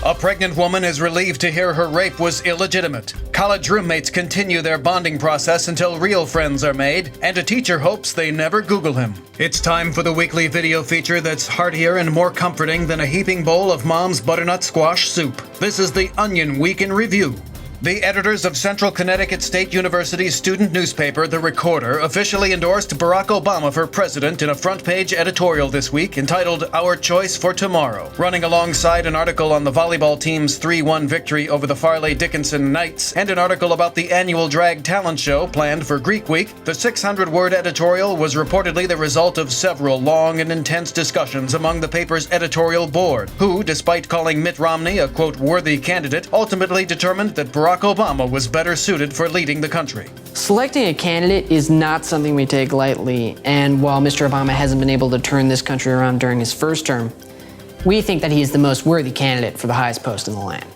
A pregnant woman is relieved to hear her rape was illegitimate. College roommates continue their bonding process until real friends are made, and a teacher hopes they never Google him. It's time for the weekly video feature that's heartier and more comforting than a heaping bowl of mom's butternut squash soup. This is the Onion Week in Review. The editors of Central Connecticut State University's student newspaper, The Recorder, officially endorsed Barack Obama for president in a front-page editorial this week entitled Our Choice for Tomorrow. Running alongside an article on the volleyball team's 3-1 victory over the Farley Dickinson Knights and an article about the annual drag talent show planned for Greek Week, the 600-word editorial was reportedly the result of several long and intense discussions among the paper's editorial board, who, despite calling Mitt Romney a, quote, worthy candidate, ultimately determined that Barack Obama was better suited for leading the country. Selecting a candidate is not something we take lightly, and while Mr. Obama hasn't been able to turn this country around during his first term, we think that he is the most worthy candidate for the highest post in the land.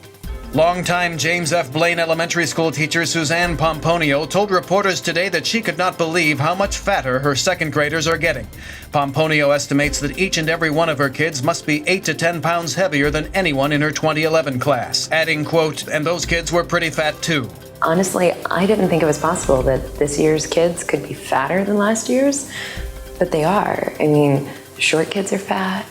Longtime James F. Blaine Elementary School teacher Suzanne Pomponio told reporters today that she could not believe how much fatter her second graders are getting. Pomponio estimates that each and every one of her kids must be 8 to 10 pounds heavier than anyone in her 2011 class, adding, quote, and those kids were pretty fat too. Honestly, I didn't think it was possible that this year's kids could be fatter than last year's, but they are. I mean, short kids are fat,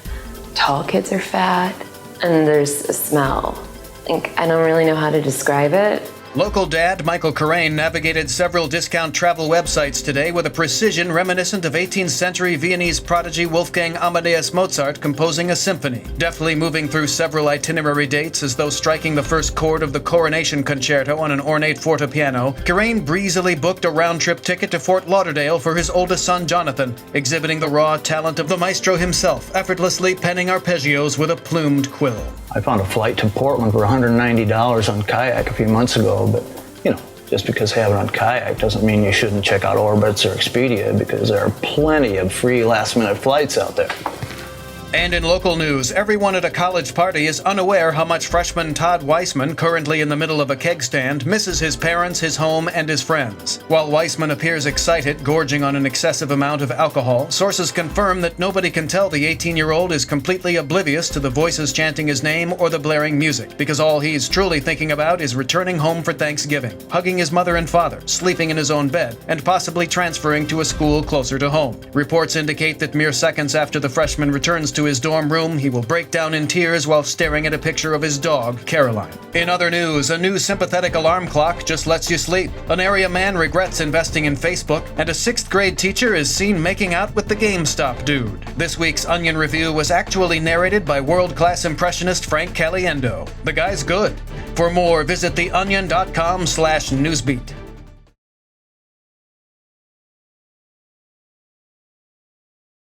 tall kids are fat, and there's a smell. I don't really know how to describe it. Local dad Michael Carrain navigated several discount travel websites today with a precision reminiscent of 18th century Viennese prodigy Wolfgang Amadeus Mozart composing a symphony. Deftly moving through several itinerary dates as though striking the first chord of the Coronation Concerto on an ornate fortepiano, Carrain breezily booked a round-trip ticket to Fort Lauderdale for his oldest son Jonathan, exhibiting the raw talent of the maestro himself, effortlessly penning arpeggios with a plumed quill. I found a flight to Portland for $190 on Kayak a few months ago, but, just because I have it on Kayak doesn't mean you shouldn't check out Orbitz or Expedia, because there are plenty of free last-minute flights out there. And in local news, everyone at a college party is unaware how much freshman Todd Weissman, currently in the middle of a keg stand, misses his parents, his home, and his friends. While Weissman appears excited, gorging on an excessive amount of alcohol, sources confirm that nobody can tell the 18-year-old is completely oblivious to the voices chanting his name or the blaring music, because all he's truly thinking about is returning home for Thanksgiving, hugging his mother and father, sleeping in his own bed, and possibly transferring to a school closer to home. Reports indicate that mere seconds after the freshman returns to his dorm room, he will break down in tears while staring at a picture of his dog, Caroline. In other news, a new sympathetic alarm clock just lets you sleep. An area man regrets investing in Facebook, and a 6th grade teacher is seen making out with the GameStop dude. This week's Onion Review was actually narrated by world-class impressionist Frank Caliendo. The guy's good. For more, visit theonion.com/newsbeat.